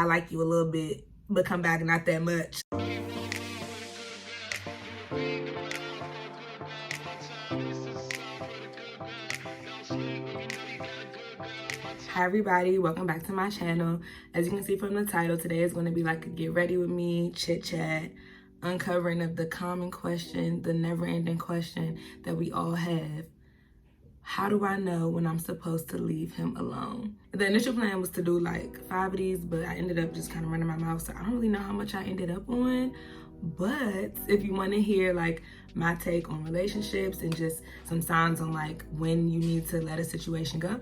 I like you a little bit, but come back not that much. Hi everybody, welcome back to my channel. As you can see from the title, today is going to be like a get ready with me, chit chat, uncovering of the common question, the never ending question that we all have. How do I know when I'm supposed to leave him alone? The initial plan was to do like 5 of these, but I ended up just kind of running my mouth, so I don't really know how much I ended up on. But if you want to hear like my take on relationships and just some signs on like when you need to let a situation go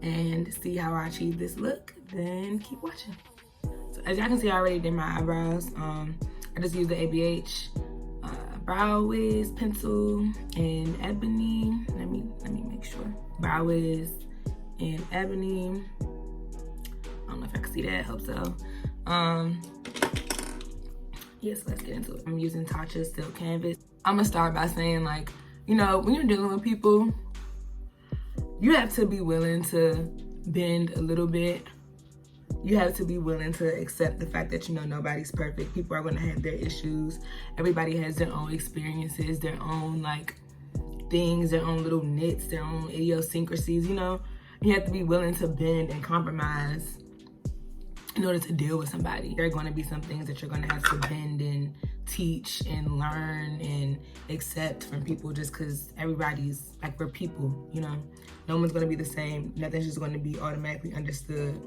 and see how I achieve this look, then keep watching. So as y'all can see, I already did my eyebrows. I just used the ABH brow wiz pencil in Ebony. Let me make sure. Brow wiz in Ebony. I don't know if I can see that. Hope so. Yes, let's get into it. I'm using Tatcha Silk Canvas. I'm gonna start by saying, like, you know, when you're dealing with people, you have to be willing to bend a little bit. You have to be willing to accept the fact that, you know, nobody's perfect. People are gonna have their issues. Everybody has their own experiences, their own like things, their own little nits, their own idiosyncrasies, you know? You have to be willing to bend and compromise in order to deal with somebody. There are gonna be some things that you're gonna have to bend and teach and learn and accept from people, just because everybody's, like, we're people, you know? No one's gonna be the same. Nothing's just gonna be automatically understood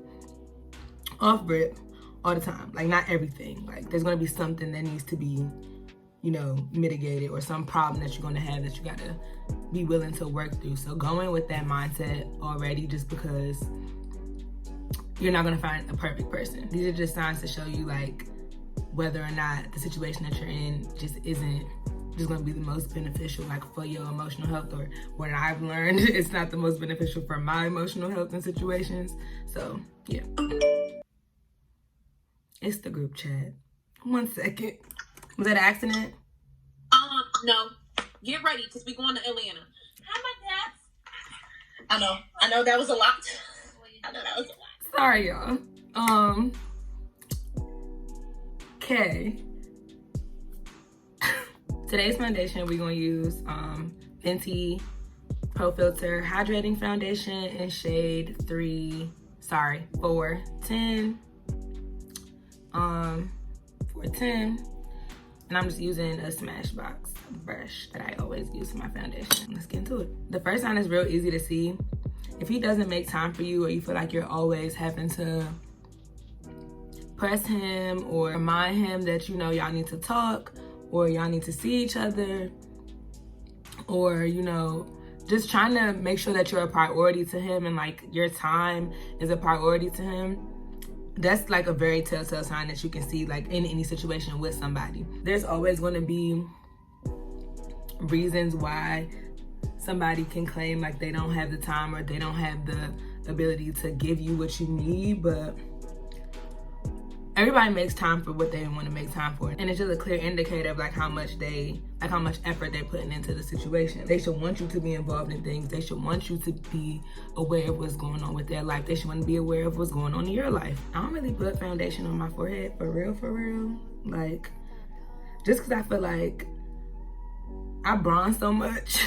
off rip all the time. Like, not everything. Like, there's gonna be something that needs to be, you know, mitigated, or some problem that you're gonna have that you gotta be willing to work through. So go in with that mindset already, just because you're not gonna find a perfect person. These are just signs to show you like whether or not the situation that you're in just isn't just gonna be the most beneficial like for your emotional health, or what I've learned, it's not the most beneficial for my emotional health in situations. So yeah. It's the group chat. 1 second. Was that an accident? No. Get ready, because we're going to Atlanta. Hi, my cats. I know that was a lot. Sorry, y'all. Okay. Today's foundation, we're gonna use Fenty Pro Filter Hydrating Foundation in shade 410. 410. And I'm just using a Smashbox brush that I always use for my foundation. Let's get into it. The first sign is real easy to see. If he doesn't make time for you, or you feel like you're always having to press him or remind him that, you know, y'all need to talk, or y'all need to see each other, or, you know, just trying to make sure that you're a priority to him and like your time is a priority to him, that's like a very telltale sign that you can see like in any situation with somebody. There's always going to be reasons why somebody can claim like they don't have the time or they don't have the ability to give you what you need, but everybody makes time for what they want to make time for. And it's just a clear indicator of like how much effort they're putting into the situation. They should want you to be involved in things. They should want you to be aware of what's going on with their life. They should want to be aware of what's going on in your life. I don't really put foundation on my forehead, for real. Like, just because I feel like I bronze so much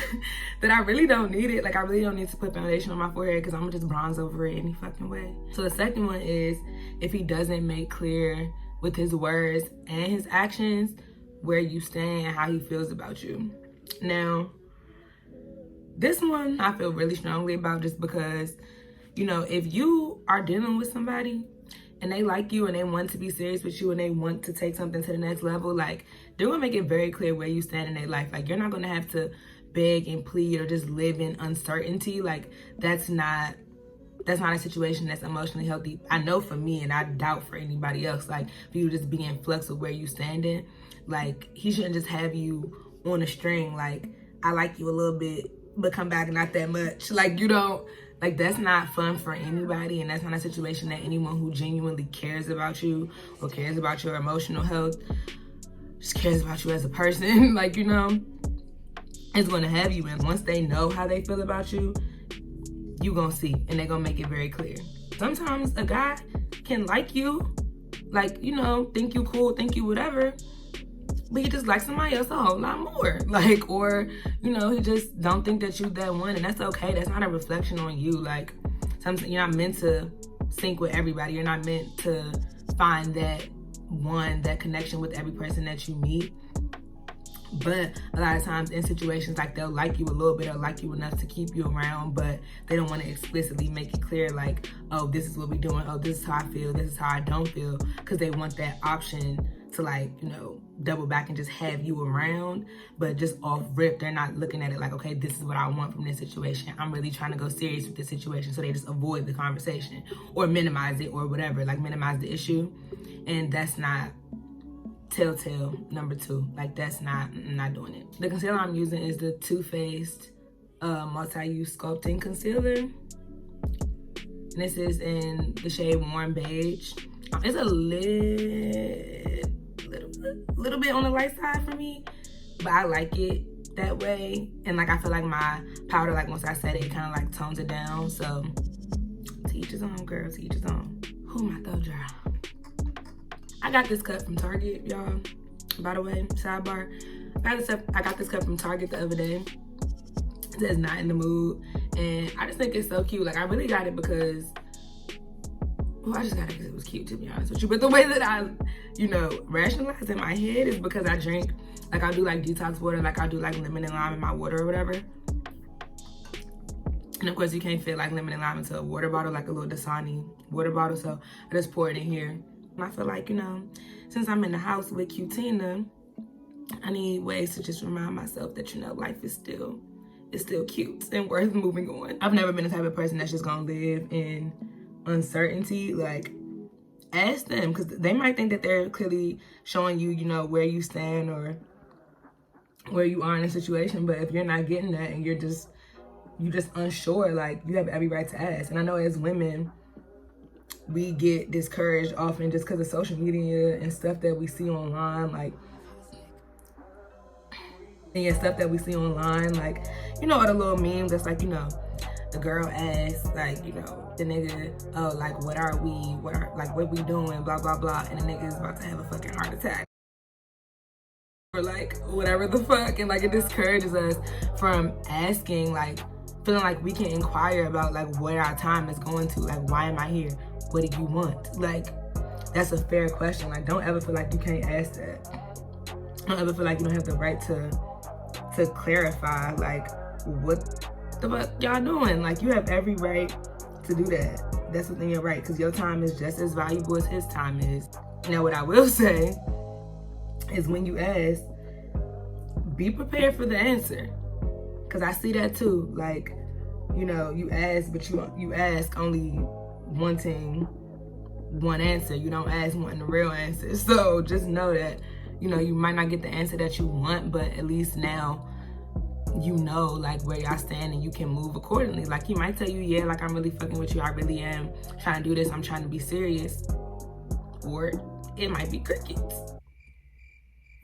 that I really don't need it. Like, I really don't need to put foundation on my forehead, because I'm gonna just bronze over it any fucking way. So the second one is, if he doesn't make clear with his words and his actions where you stand and how he feels about you. Now, this one I feel really strongly about, just because, you know, if you are dealing with somebody and they like you and they want to be serious with you and they want to take something to the next level, like, they're gonna make it very clear where you stand in their life. Like, you're not gonna have to beg and plead or just live in uncertainty. Like, that's not a situation that's emotionally healthy. I know for me, and I doubt for anybody else, like, for you just be in flux of where you stand in. Like, he shouldn't just have you on a string, like, I like you a little bit, but come back not that much. Like, you don't, like, that's not fun for anybody, and that's not a situation that anyone who genuinely cares about you or cares about your emotional health, just cares about you as a person, like, you know, is gonna have you. And once they know how they feel about you, you gonna see, and they're gonna make it very clear. Sometimes a guy can like you like, you know, think you cool, think you whatever, but he just likes somebody else a whole lot more. Like, or, you know, he just don't think that you that one, and that's okay. That's not a reflection on you. Like, sometimes you're not meant to sync with everybody. You're not meant to find that one, that connection with every person that you meet. But a lot of times in situations, like, they'll like you a little bit or like you enough to keep you around, but they don't want to explicitly make it clear, like, oh, this is what we're doing, oh, this is how I feel, this is how I don't feel, because they want that option to, like, you know, double back and just have you around. But just off rip, they're not looking at it like, okay, this is what I want from this situation. I'm really trying to go serious with this situation, so they just avoid the conversation or minimize it or whatever, like minimize the issue. And that's not telltale number 2. Like, that's not, I'm not doing it. The concealer I'm using is the Too Faced multi-use sculpting concealer, and this is in the shade Warm Beige. It's a little bit on the light side for me, but I like it that way. And like, I feel like my powder, like, once I set it, kind of like tones it down. So to each his own, girl, to each his own. Who my throat dry? I got this cup from Target, y'all. By the way, sidebar. I got this cup from Target the other day. It says not in the mood. And I just think it's so cute. Like, I really got it because, well, I just got it because it was cute, to be honest with you. But the way that I, you know, rationalize in my head is because I drink, like, I do like detox water, like I do like lemon and lime in my water or whatever. And of course, you can't fit like lemon and lime into a water bottle, like a little Dasani water bottle. So I just pour it in here. And I feel like, you know, since I'm in the house with Cutina, I need ways to just remind myself that, you know, life is still cute and worth moving on. I've never been the type of person that's just gonna live in uncertainty. Like, ask them, because they might think that they're clearly showing you, you know, where you stand or where you are in a situation. But if you're not getting that and you're just unsure, like, you have every right to ask. And I know as women, we get discouraged often just because of social media and stuff that we see online, like, stuff that we see online, like, you know, all the little memes that's like, you know, the girl asks, like, you know, the nigga, oh, like, what we doing, blah, blah, blah, and the nigga is about to have a fucking heart attack. Or, like, whatever the fuck, and, like, it discourages us from asking, like, feeling like we can inquire about, like, where our time is going to, like, why am I here? What do you want? Like, that's a fair question. Like, don't ever feel like you can't ask that. Don't ever feel like you don't have the right to clarify, like, what the fuck y'all doing? Like, you have every right to do that. That's within your right, because your time is just as valuable as his time is. Now, what I will say is, when you ask, be prepared for the answer, because I see that too. Like, you know, you ask, but you ask only wanting one answer. You don't ask wanting the real answer. So just know that, you know, you might not get the answer that you want, but at least now you know, like, where y'all stand and you can move accordingly. Like, he might tell you, yeah, like, I'm really fucking with you, I really am trying to do this, I'm trying to be serious. Or it might be crickets.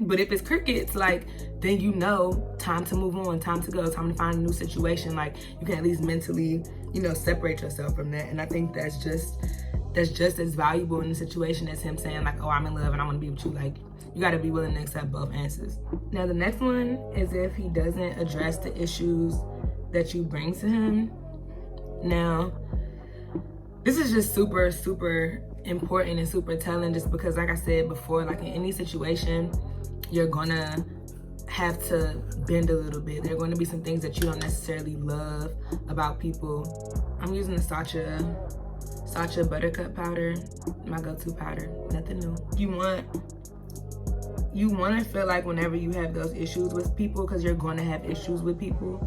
But if it's crickets, like, then you know, time to move on, time to go, time to find a new situation. Like, you can at least mentally, you know, separate yourself from that. And I think that's just as valuable in the situation as him saying, like, oh, I'm in love and I want to be with you. Like, you got to be willing to accept both answers. Now, the next one is if he doesn't address the issues that you bring to him. Now, this is just super, super important and super telling, just because, like I said before, like, in any situation, you're gonna have to bend a little bit. There are going to be some things that you don't necessarily love about people. I'm using the Sacha Buttercup powder, my go-to powder, nothing new. You want to feel like whenever you have those issues with people, because you're going to have issues with people,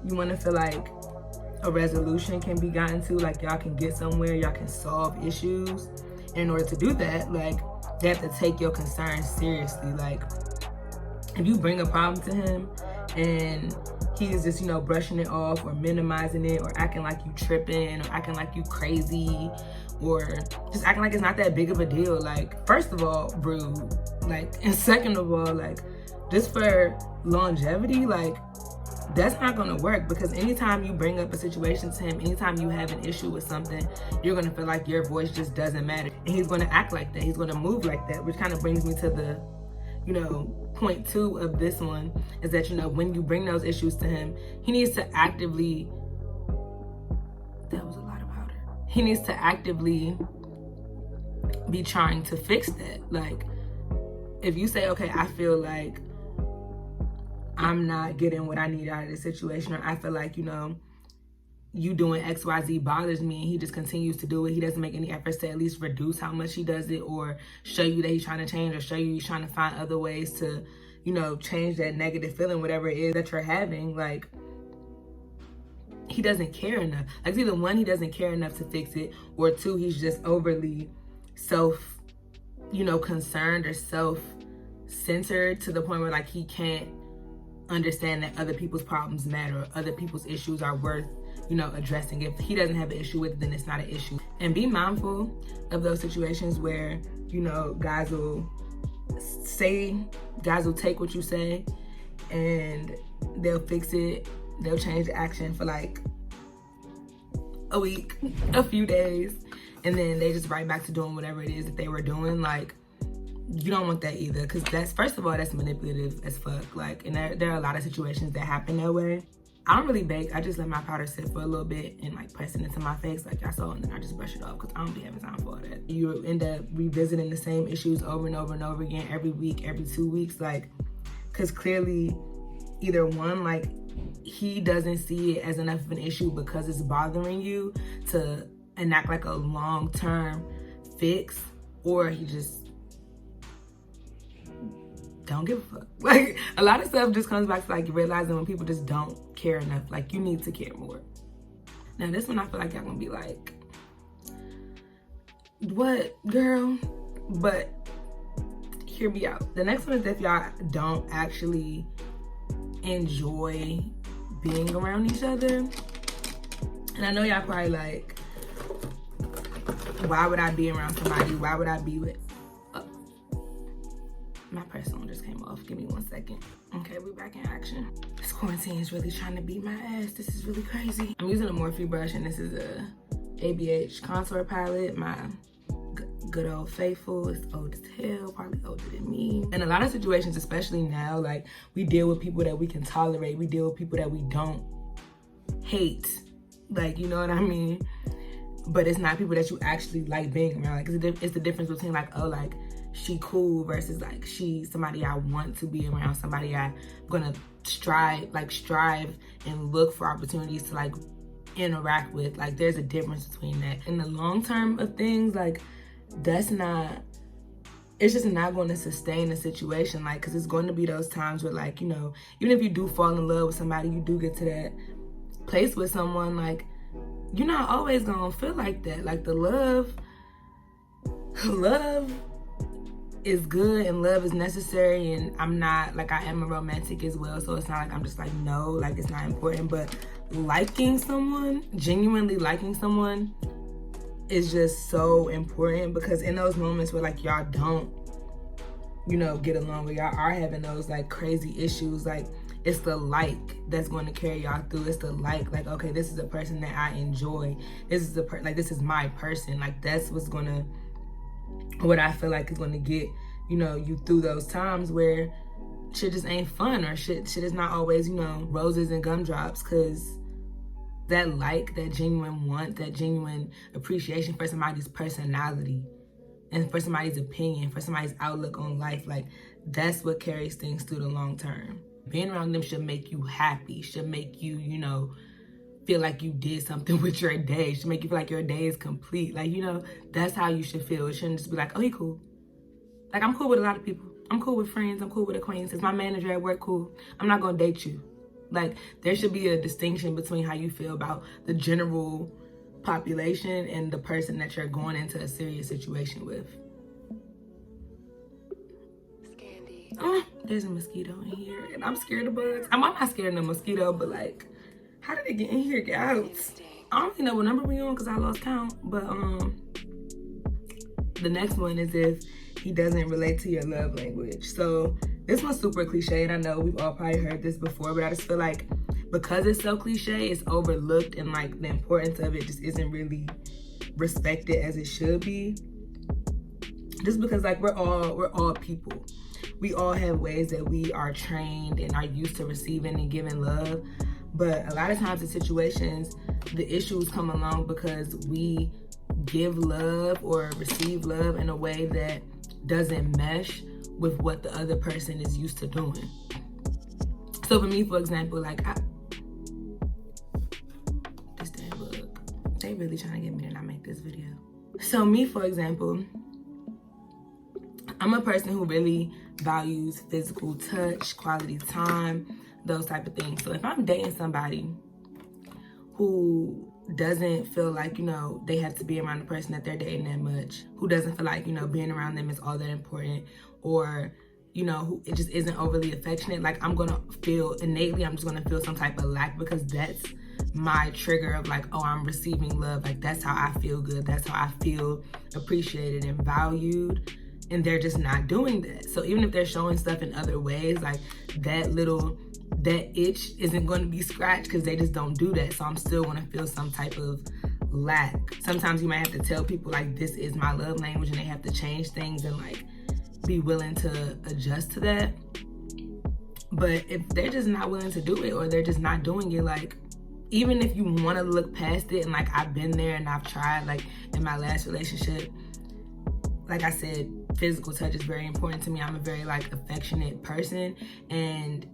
you want to feel like a resolution can be gotten to, like, y'all can get somewhere, y'all can solve issues. And in order to do that, like, they have to take your concerns seriously. Like, if you bring a problem to him and he's just, you know, brushing it off or minimizing it or acting like you tripping or acting like you crazy or just acting like it's not that big of a deal, like, first of all, rude. Like, and second of all, like, just for longevity, like, that's not gonna work, because anytime you bring up a situation to him, anytime you have an issue with something, you're gonna feel like your voice just doesn't matter. And he's gonna act like that, he's gonna move like that, which kind of brings me to the, you know, point 2 of this one, is that, you know, when you bring those issues to him, he needs to actively, that was a lot of powder. He needs to actively be trying to fix that. Like, if you say, okay, I feel like I'm not getting what I need out of this situation, or I feel like, you know, you doing XYZ bothers me, and he just continues to do it. He doesn't make any efforts to at least reduce how much he does it, or show you that he's trying to change, or show you he's trying to find other ways to, you know, change that negative feeling, whatever it is that you're having. Like, he doesn't care enough. Like, it's either 1, he doesn't care enough to fix it, or 2, he's just overly self, you know, concerned or self-centered to the point where, like, he can't understand that other people's problems matter, or other people's issues are worth, you know, addressing. If he doesn't have an issue with it, then it's not an issue. And be mindful of those situations where, you know, guys will take what you say and they'll fix it, they'll change the action for like a week, a few days, and then they just right back to doing whatever it is that they were doing. Like, you don't want that either, because that's, first of all, that's manipulative as fuck. Like, and there are a lot of situations that happen that way. I don't really bake. I just let my powder sit for a little bit and like press it into my face like y'all saw, and then I just brush it off, because I don't be having time for all that. You end up revisiting the same issues over and over and over again, every week, every 2 weeks, like, because clearly either 1, like, he doesn't see it as enough of an issue because it's bothering you to enact like a long-term fix, or he just don't give a fuck. Like, a lot of stuff just comes back to like realizing when people just don't care enough. Like, you need to care more. Now this one, I feel like y'all gonna be like, what, girl? But hear me out. The next one is if y'all don't actually enjoy being around each other. And I know y'all probably like, why would I be around somebody? Why would I be with, my personal one just came off. Give me 1 second. Okay, we're back in action. This quarantine is really trying to beat my ass. This is really crazy. I'm using a Morphe brush, and this is a ABH contour palette. My good old faithful. It's old as hell, probably older than me. In a lot of situations, especially now, like, we deal with people that we can tolerate. We deal with people that we don't hate. Like, you know what I mean? But it's not people that you actually like being around. Like, it's the difference between like, oh, like, she cool versus like she's somebody I want to be around, somebody I'm gonna strive and look for opportunities to like interact with. Like, there's a difference between that. In the long term of things, like, it's just not going to sustain the situation. Like, because it's going to be those times where, like, you know, even if you do fall in love with somebody, you do get to that place with someone, like, you're not always gonna feel like that. Like, the love is good and love is necessary, and I'm not, like, I am a romantic as well, so it's not like I'm just like, no, like, it's not important. But liking someone, genuinely liking someone, is just so important, because in those moments where like y'all don't, you know, get along, where y'all are having those like crazy issues, like, it's the like that's going to carry y'all through. It's the like, okay, this is a person that I enjoy. This is this is my person. Like, that's what I feel like is going to get, you know, you through those times where shit just ain't fun, or shit is not always, you know, roses and gumdrops. Because that like, that genuine want, that genuine appreciation for somebody's personality and for somebody's opinion, for somebody's outlook on life, like, that's what carries things through the long term. Being around them should make you happy, should make you, you know, feel like you did something with your day. It should make you feel like your day is complete. Like, you know, that's how you should feel. It shouldn't just be like, oh, he cool. Like, I'm cool with a lot of people. I'm cool with friends. I'm cool with acquaintances. My manager at work, cool. I'm not gonna date you. Like, there should be a distinction between how you feel about the general population and the person that you're going into a serious situation with. Oh, there's a mosquito in here, and I'm scared of bugs. I'm not scared of the mosquito, but like, how did it get in here, get out? I don't even know what number we on because I lost count. But the next one is if he doesn't relate to your love language. So this one's super cliched. I know we've all probably heard this before, but I just feel like because it's so cliche, it's overlooked, and like the importance of it just isn't really respected as it should be. Just because like we're all people. We all have ways that we are trained and are used to receiving and giving love. But a lot of times in situations, the issues come along because we give love or receive love in a way that doesn't mesh with what the other person is used to doing. So for me, for example, like this damn book, they really trying to get me to not make this video. So me, for example, I'm a person who really values physical touch, quality time, those type of things. So if I'm dating somebody who doesn't feel like, you know, they have to be around the person that they're dating that much, who doesn't feel like, you know, being around them is all that important, or, you know, who it just isn't overly affectionate, like I'm gonna feel innately, I'm just gonna feel some type of lack, because that's my trigger of like, oh, I'm receiving love. Like that's how I feel good. That's how I feel appreciated and valued. And they're just not doing that. So even if they're showing stuff in other ways, like that itch isn't going to be scratched because they just don't do that. So I'm still going to feel some type of lack. Sometimes you might have to tell people like, this is my love language, and they have to change things and like be willing to adjust to that. But if they're just not willing to do it, or they're just not doing it, like even if you want to look past it, and like I've been there and I've tried, like in my last relationship, like I said, physical touch is very important to me. I'm a very like affectionate person, and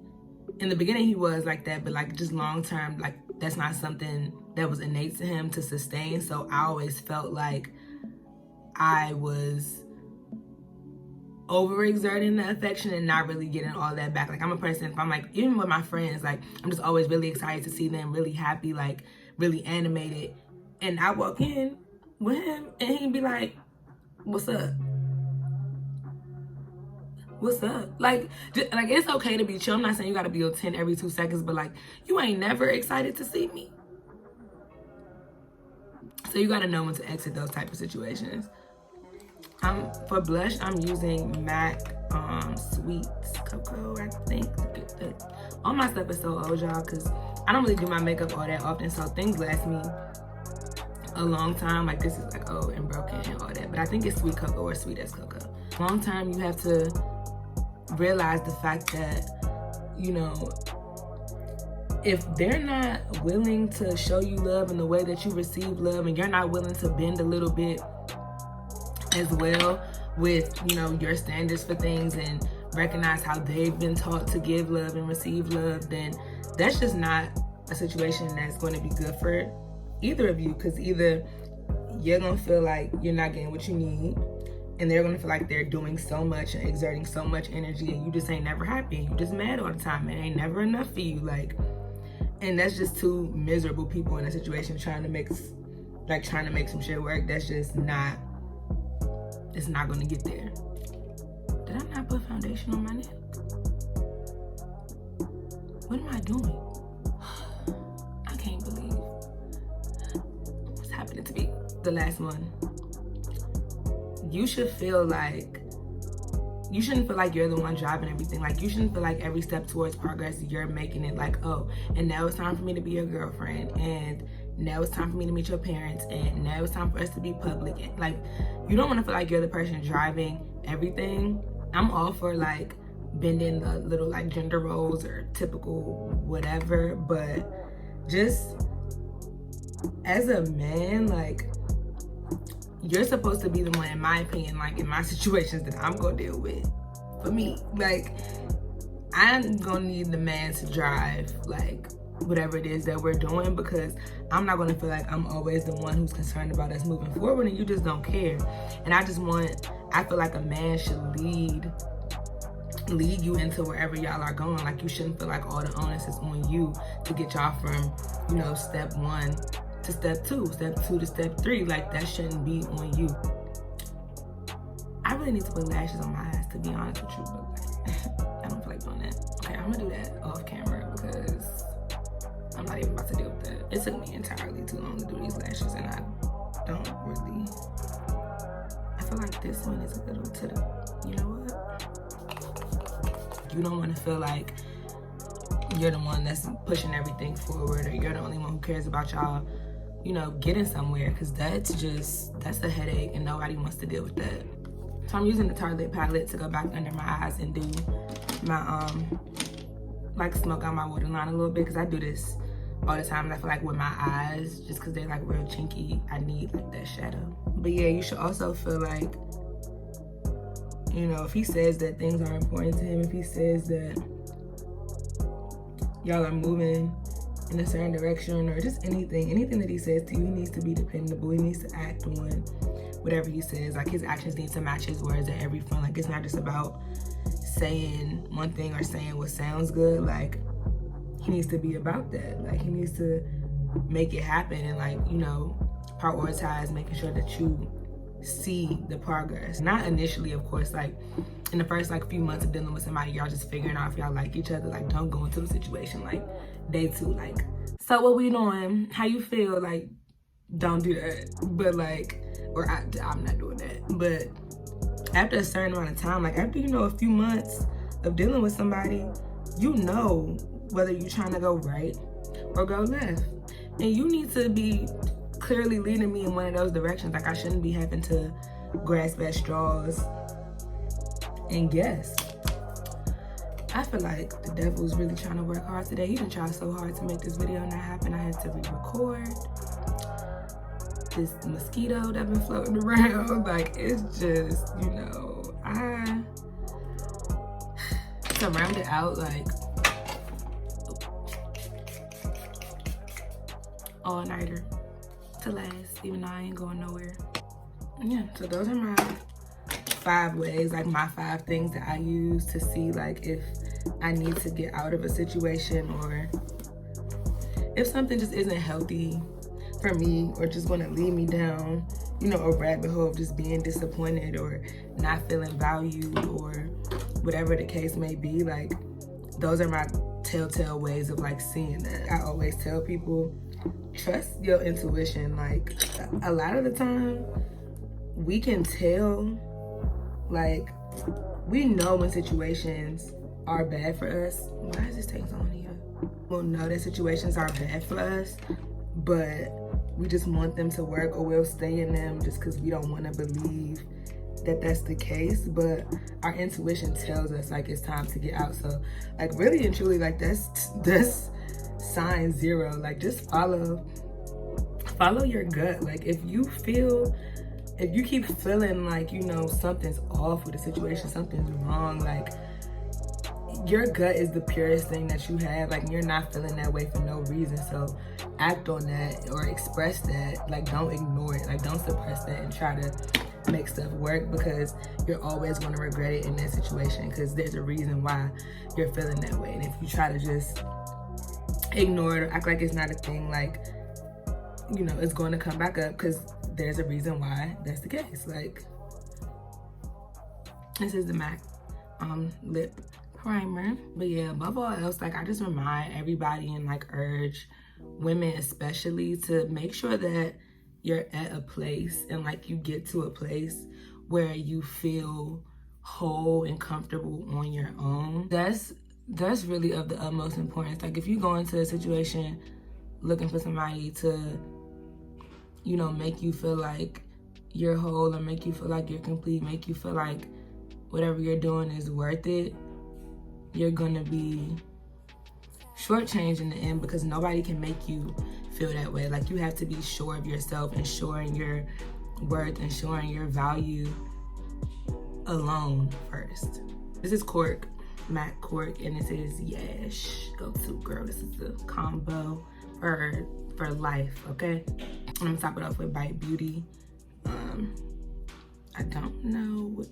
in the beginning he was like that, but like just long term, like that's not something that was innate to him to sustain. So I always felt like I was overexerting the affection and not really getting all that back. Like I'm a person, if I'm like, even with my friends, like I'm just always really excited to see them really happy, like really animated, and I walk in with him and he'd be like, what's up? What's up? Like it's okay to be chill. I'm not saying you gotta be a 10 every 2 seconds, but like you ain't never excited to see me. So you gotta know when to exit those type of situations. For blush, I'm using MAC Sweet Cocoa, I think. All my stuff is so old, y'all, because I don't really do my makeup all that often, so things last me a long time. Like this is like old and broken and all that, but I think it's Sweet Cocoa or Sweet as Cocoa. Long time, you have to realize the fact that, you know, if they're not willing to show you love in the way that you receive love, and you're not willing to bend a little bit as well with, you know, your standards for things and recognize how they've been taught to give love and receive love, then that's just not a situation that's going to be good for either of you, because either you're gonna feel like you're not getting what you need, and they're gonna feel like they're doing so much and exerting so much energy, and you just ain't never happy, and you just mad all the time, and it ain't never enough for you. Like, and that's just two miserable people in a situation trying to make some shit work. That's just not, it's not gonna get there. Did I not put foundation on my neck? What am I doing? I can't believe what's happening to me. The last one. You shouldn't feel like you're the one driving everything. Like, you shouldn't feel like every step towards progress you're making it like, oh, and now it's time for me to be your girlfriend, and now it's time for me to meet your parents, and now it's time for us to be public. Like, you don't want to feel like you're the person driving everything. I'm all for like bending the little like gender roles or typical whatever, but just as a man, like, you're supposed to be the one, in my opinion, like in my situations that I'm gonna deal with. For me, like, I'm gonna need the man to drive like whatever it is that we're doing, because I'm not gonna feel like I'm always the one who's concerned about us moving forward and you just don't care. And I feel like a man should lead you into wherever y'all are going. Like, you shouldn't feel like all the onus is on you to get y'all from, you know, step 1 to step 2, step 2 to step 3. Like, that shouldn't be on you. I really need to put lashes on my eyes, to be honest with you, but like, I don't feel like doing that. Okay, I'm gonna do that off camera because I'm not even about to deal with that. It took me entirely too long to do these lashes, and I don't really, I feel like this one is a little to the, you know what? You don't want to feel like you're the one that's pushing everything forward, or you're the only one who cares about y'all, you know, getting somewhere, because that's a headache and nobody wants to deal with that. So I'm using the Tartelette palette to go back under my eyes and do my, like smoke out my waterline a little bit, because I do this all the time. And I feel like with my eyes, just because they're like real chinky, I need like that shadow. But yeah, you should also feel like, you know, if he says that things are important to him, if he says that y'all are moving in a certain direction, or just anything that he says to you, he needs to be dependable. He needs to act on whatever he says. Like, his actions need to match his words at every front. Like, it's not just about saying one thing or saying what sounds good. Like, he needs to be about that. Like, he needs to make it happen, and like, you know, prioritize making sure that you see the progress. Not initially, of course, like in the first like few months of dealing with somebody, y'all just figuring out if y'all like each other. Like, don't go into a situation like day 2, like, so what we doing, how you feel, like, don't do that. But like, or I'm not doing that. But after a certain amount of time, like after, you know, a few months of dealing with somebody, you know whether you're trying to go right or go left, and you need to be clearly leading me in one of those directions. Like, I shouldn't be having to grasp at straws and guess. I feel like the devil's really trying to work hard today. He done tried so hard to make this video not happen. I had to re-record. This mosquito that been floating around, like, it's just, you know, to round it out, like, all-nighter to last, even though I ain't going nowhere. Yeah, so those are my 5 ways, like my 5 things that I use to see like if I need to get out of a situation, or if something just isn't healthy for me, or just gonna lead me down, you know, a rabbit hole of just being disappointed or not feeling valued, or whatever the case may be. Like, those are my telltale ways of like seeing that. I always tell people, trust your intuition. Like, a lot of the time we can tell, like, we know when situations are bad for us. Why is this taking so long here? We'll know that situations are bad for us, but we just want them to work, or we'll stay in them just because we don't want to believe that that's the case. But our intuition tells us like it's time to get out. So like, really and truly, like, that's sign 0. Like, just follow your gut. Like, if you keep feeling like, you know, something's off with the situation, something's wrong, like, your gut is the purest thing that you have. Like, you're not feeling that way for no reason. So act on that, or express that. Like, don't ignore it. Like, don't suppress that and try to make stuff work, because you're always going to regret it in that situation, because there's a reason why you're feeling that way. And if you try to just ignore it or act like it's not a thing, like, you know, it's going to come back up, because there's a reason why that's the case. Like, this is the MAC lip primer. But yeah, above all else, like, I just remind everybody, and like urge women especially, to make sure that you're at a place, and like you get to a place where you feel whole and comfortable on your own. That's really of the utmost importance. Like, if you go into a situation looking for somebody to, you know, make you feel like you're whole, or make you feel like you're complete, make you feel like whatever you're doing is worth it, you're gonna be shortchanged in the end, because nobody can make you feel that way. Like, you have to be sure of yourself, and sure in your worth, and sure in your value alone first. This is Cork, MAC Cork, and this is Yash. Go to, girl, this is the combo for life, okay? I'm gonna top it off with Bite Beauty. I don't know what,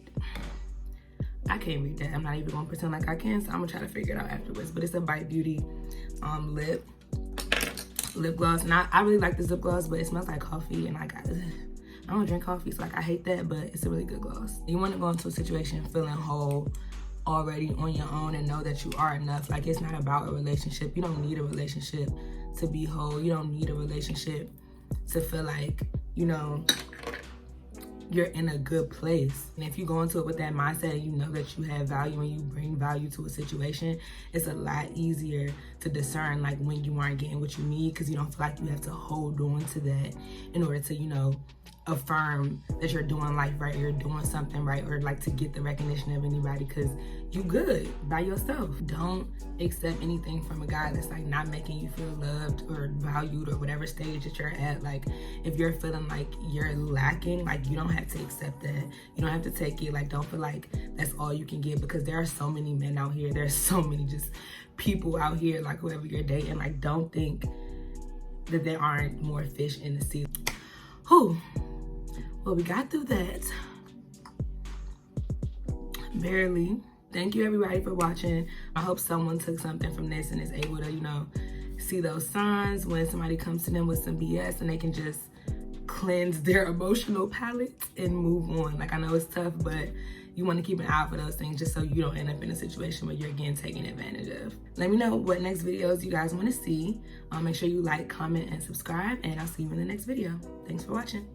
I can't read that. I'm not even gonna pretend like I can, so I'm gonna try to figure it out afterwards. But it's a Bite Beauty lip gloss. And I really like this lip gloss, but it smells like coffee, and like, I don't drink coffee, so like, I hate that, but it's a really good gloss. You wanna go into a situation feeling whole already on your own, and know that you are enough. Like, it's not about a relationship. You don't need a relationship to be whole. You don't need a relationship to feel like, you know, you're in a good place. And if you go into it with that mindset and you know that you have value and you bring value to a situation, it's a lot easier to discern like when you aren't getting what you need, because you don't feel like you have to hold on to that in order to, you know, affirm that you're doing life right, or you're doing something right, or like to get the recognition of anybody, because you good by yourself. Don't accept anything from a guy that's like not making you feel loved or valued, or whatever stage that you're at. Like if you're feeling like you're lacking, like you don't have to accept that. You don't have to take it. Like don't feel like that's all you can get, because there are so many men out here. There's so many just people out here, like whoever you're dating. Like don't think that there aren't more fish in the sea. Whew. Well, we got through that. Barely. Thank you everybody for watching. I hope someone took something from this and is able to, you know, see those signs when somebody comes to them with some BS, and they can just cleanse their emotional palate and move on. Like I know it's tough, but you want to keep an eye out for those things just so you don't end up in a situation where you're again taken advantage of. Let me know what next videos you guys want to see. Make sure you like, comment, and subscribe, and I'll see you in the next video. Thanks for watching.